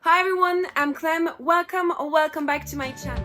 Hi everyone, I'm Clem. Welcome back to my channel.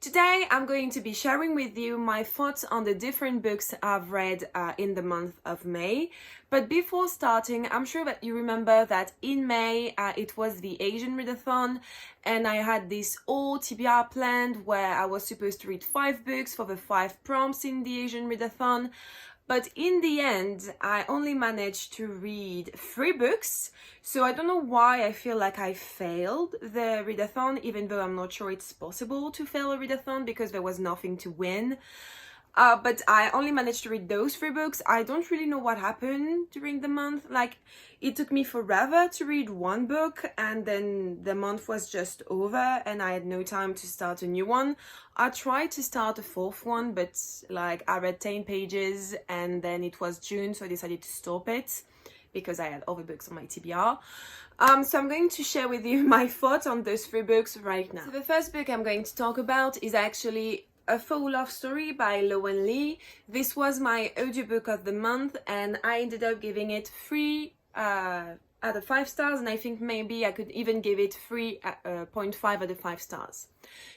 Today I'm going to be sharing with you my thoughts on the different books I've read in the month of May. But before starting, I'm sure that you remember that in May it was the Asian Readathon, and I had this whole TBR planned where I was supposed to read 5 books for the 5 prompts in the Asian Readathon. But in the end, I only managed to read 3 books, so I don't know why I feel like I failed the readathon, even though I'm not sure it's possible to fail a readathon because there was nothing to win. But I only managed to read those 3 books. I don't really know what happened during the month. Like, it took me forever to read 1 book, and then the month was just over and I had no time to start a new one. I tried to start a 4th one, but like I read 10 pages and then it was June, so I decided to stop it because I had other books on my TBR. So I'm going to share with you my thoughts on those 3 books right now. So the first book I'm going to talk about is actually A Faux Love Story by Lowen Lee. This was my audiobook of the month and I ended up giving it 3 out of 5 stars, and I think maybe I could even give it 3.5 out of 5 stars.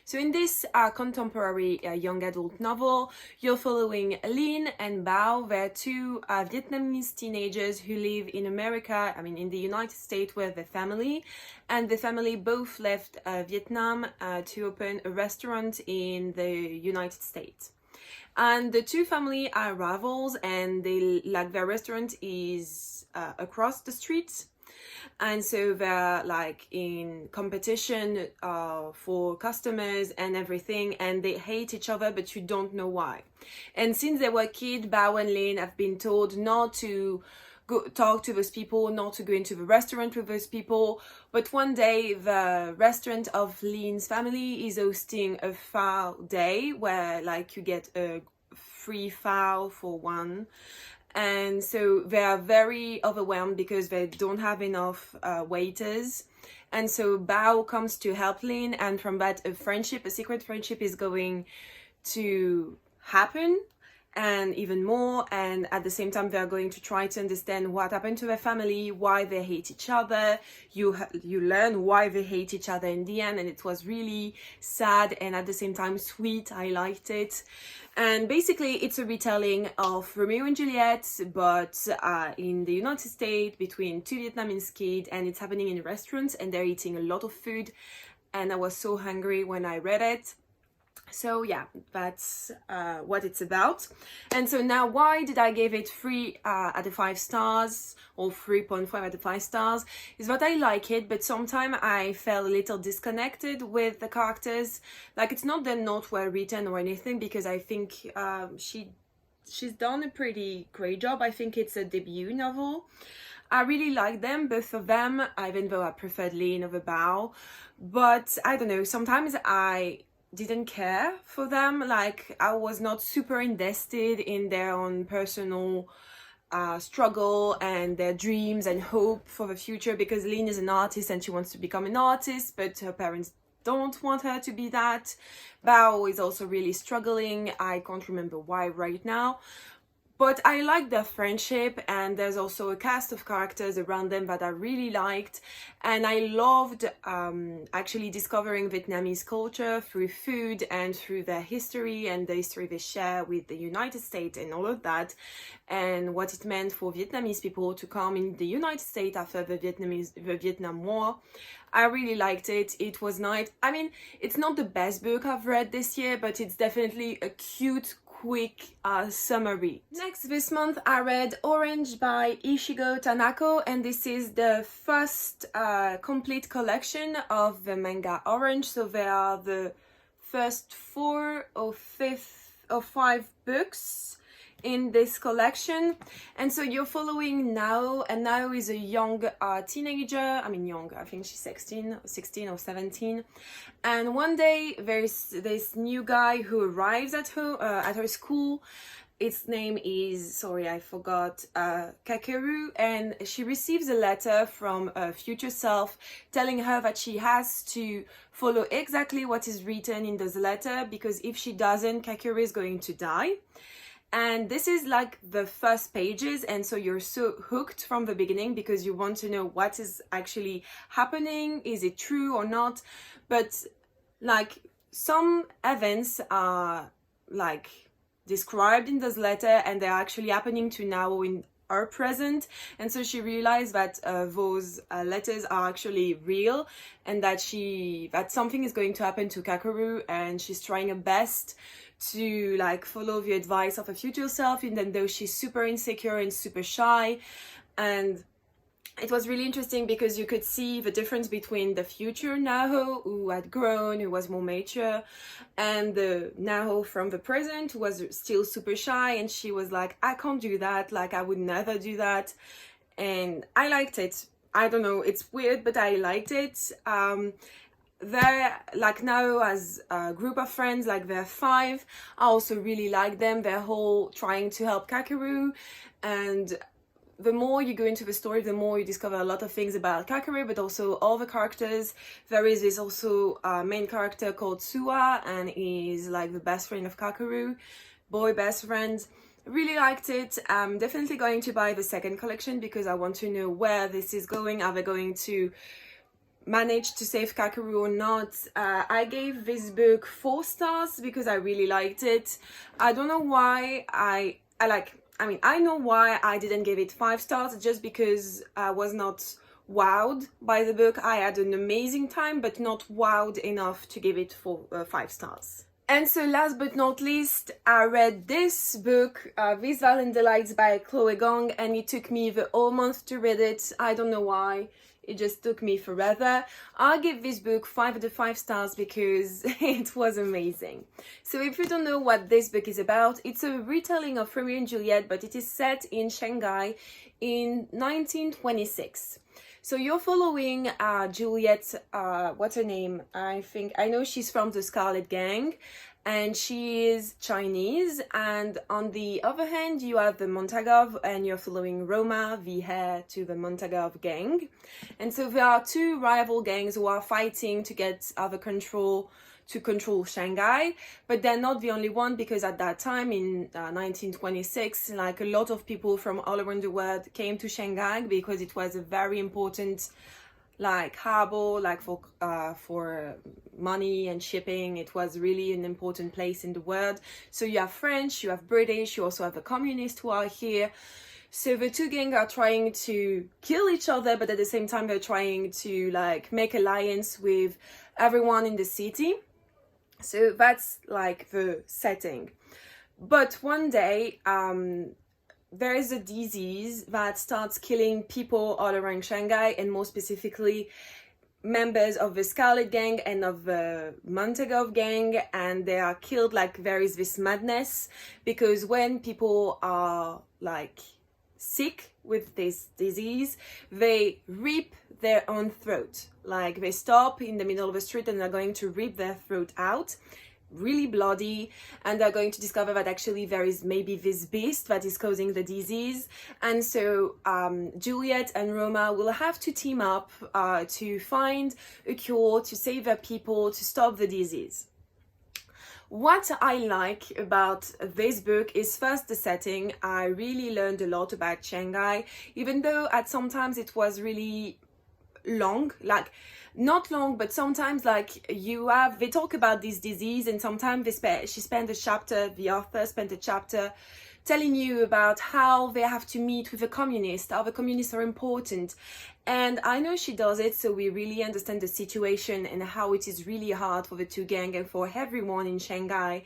So in this contemporary young adult novel, you're following Linh and Bao. They're 2 Vietnamese teenagers who live in America, in the United States with their family, and the family both left Vietnam to open a restaurant in the United States. And the 2 families are rivals, and their restaurant is across the street. And so they're like in competition for customers and everything, and they hate each other, but you don't know why. And since they were kids, Bao and Linh have been told not to go talk to those people, not to go into the restaurant with those people. But one day the restaurant of Linh's family is hosting a Faux day where like you get a free Faux for one. And so they are very overwhelmed because they don't have enough waiters. And so Bao comes to help Linh, and from that a secret friendship is going to happen, and even more. And at the same time they're going to try to understand what happened to their family, why they hate each other. You learn why they hate each other in the end, and it was really sad and at the same time sweet. I liked it. And basically it's a retelling of Romeo and Juliet, but in the United States between 2 Vietnamese kids, and it's happening in a restaurant and they're eating a lot of food, and I was so hungry when I read it. So yeah, that's what it's about. And so now, why did I give it 3 out of 5 stars or 3.5 out of 5 stars? Is that I like it, but sometimes I felt a little disconnected with the characters. Like, it's not they're not well written or anything, because I think she's done a pretty great job. I think it's a debut novel. I really like them, both of them, even though I preferred Linh over Bao. But I don't know, sometimes I didn't care for them. Like, I was not super invested in their own personal struggle and their dreams and hope for the future, because Linh is an artist and she wants to become an artist, but her parents don't want her to be that. Bao is also really struggling. I can't remember why right now. But I like their friendship, and there's also a cast of characters around them that I really liked. And I loved actually discovering Vietnamese culture through food and through their history and the history they share with the United States and all of that, and what it meant for Vietnamese people to come in the United States after the Vietnam War. I really liked it. It was nice. It's not the best book I've read this year, but it's definitely a cute, quick summary. Next, this month I read Orange by Ichigo Tanaka, and this is the first complete collection of the manga Orange. So there are the first 4 or 5 books in this collection, and so you're following Nao, and Nao is a young teenager. I think she's 16 or 17, and one day there's this new guy who arrives at her school, its name is, sorry, I forgot, Kakeru, and she receives a letter from her future self telling her that she has to follow exactly what is written in this letter, because if she doesn't, Kakeru is going to die. And this is like the first pages, and so you're so hooked from the beginning because you want to know what is actually happening, is it true or not. But like some events are like described in this letter and they're actually happening to now in our present, and so she realized that those letters are actually real, and that something is going to happen to Kakeru, and she's trying her best to like follow the advice of her future self, even though she's super insecure and super shy. And it was really interesting because you could see the difference between the future Naho, who had grown, who was more mature, and the Naho from the present, who was still super shy, and she was like, I can't do that, like I would never do that. And I liked it. I don't know, it's weird, but I liked it. They're like now as a group of friends, like they're 5. I also really like them. They're all trying to help Kakeru, and the more you go into the story, the more you discover a lot of things about Kakeru, but also all the characters. There is this also main character called Suwa, and he's like the best friend of Kakeru, boy best friend. Really liked it. I'm definitely going to buy the second collection because I want to know where this is going. Are they going to manage to save Kakeru or not? I gave this book 4 stars because I really liked it. I don't know why I know why I didn't give it 5 stars, just because I was not wowed by the book. I had an amazing time, but not wowed enough to give it 5 stars. And so last but not least, I read this book, This Valence by Chloe Gong, and it took me the whole month to read it. I don't know why. It just took me forever. I'll give this book 5 out of 5 stars because it was amazing. So if you don't know what this book is about, it's a retelling of Romeo and Juliet, but it is set in Shanghai in 1926. So you're following Juliet, what's her name? I know she's from the Scarlet Gang, and she is Chinese. And on the other hand, you have the Montagov, and you're following Roma, the heir to the Montagov gang. And so there are 2 rival gangs who are fighting to get to control Shanghai, but they're not the only one, because at that time in 1926, like a lot of people from all around the world came to Shanghai because it was a very important like harbor, like for money and shipping. It was really an important place in the world. So you have French, you have British, you also have the communists who are here. So the 2 gangs are trying to kill each other, but at the same time they're trying to like make alliance with everyone in the city. So that's like the setting. But one day, there is a disease that starts killing people all around Shanghai, and more specifically members of the Scarlet Gang and of the Montagov Gang, and they are killed. Like there is this madness, because when people are like sick with this disease, they rip their own throat. Like they stop in the middle of the street and they're going to rip their throat out, really bloody, and they're going to discover that actually there is maybe this beast that is causing the disease. And so Juliet and Roma will have to team up to find a cure, to save their people, to stop the disease. What I like about this book is first the setting. I really learned a lot about Shanghai, even though at sometimes it was really long, like not long, but sometimes like they talk about this disease, and sometimes the author spent a chapter telling you about how they have to meet with the communists, how the communists are important. And I know she does it, so we really understand the situation and how it is really hard for the 2 gangs and for everyone in Shanghai.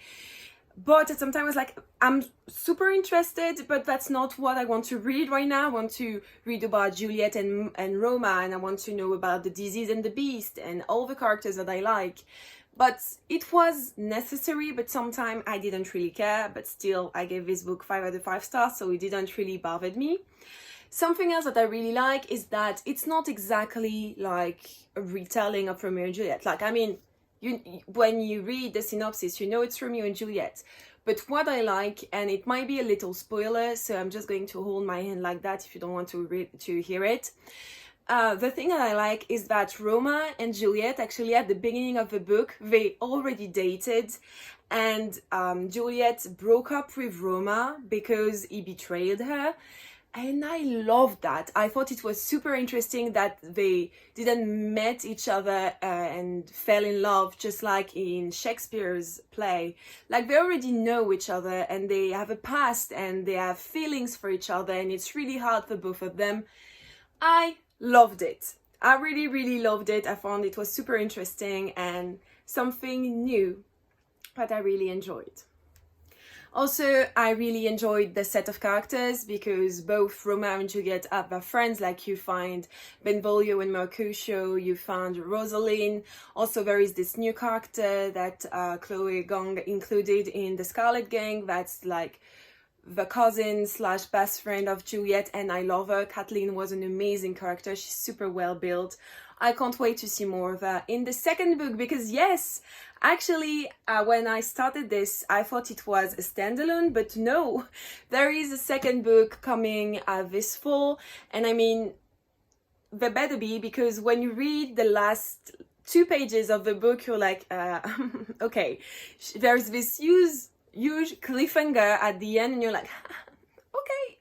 But sometimes like I'm super interested, but that's not what I want to read right now. I want to read about Juliet and Roma, and I want to know about the disease and the beast and all the characters that I like. But it was necessary, but sometimes I didn't really care. But still, I gave this book 5 out of 5 stars, so it didn't really bother me. Something else that I really like is that it's not exactly like a retelling of Romeo and Juliet. Like, I mean, when you read the synopsis, you know it's Romeo and Juliet. but what I like, and it might be a little spoiler, so I'm just going to hold my hand like that if you don't want to hear it. The thing that I like is that Roma and Juliet, actually at the beginning of the book, they already dated, and Juliet broke up with Roma because he betrayed her. And I loved that. I thought it was super interesting that they didn't met each other and fell in love just like in Shakespeare's play. Like they already know each other and they have a past and they have feelings for each other, and it's really hard for both of them. I loved it. I really, really loved it. I found it was super interesting and something new that I really enjoyed. Also, I really enjoyed the set of characters because both Roma and Juliet have their friends, like you find Benvolio and Mercutio, you find Rosaline. Also, there is this new character that Chloe Gang included in the Scarlet Gang that's like the cousin slash best friend of Juliet, and I love her. Kathleen was an amazing character. She's super well built. I can't wait to see more of her in the second book because yes, actually when I started this I thought it was a standalone, but no, there is a second book coming this fall, and I mean there better be, because when you read the last 2 pages of the book you're like okay, there's this huge cliffhanger at the end and you're like okay,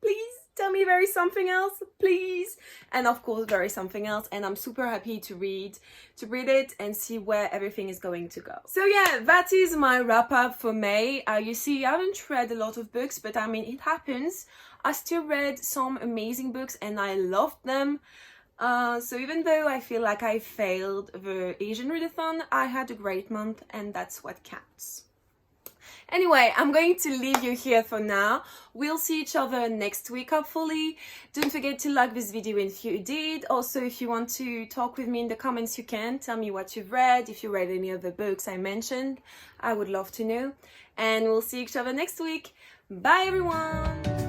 please tell me there is something else, please. And of course there is something else, and I'm super happy to read it and see where everything is going to go. So yeah, that is my wrap up for May. You see, I haven't read a lot of books, but I mean it happens. I still read some amazing books and I loved them. So even though I feel like I failed the Asian readathon, I had a great month and that's what counts. Anyway, I'm going to leave you here for now. We'll see each other next week, hopefully. Don't forget to like this video if you did. Also, if you want to talk with me in the comments, you can. Tell me what you've read, if you read any of the books I mentioned. I would love to know. And we'll see each other next week. Bye, everyone!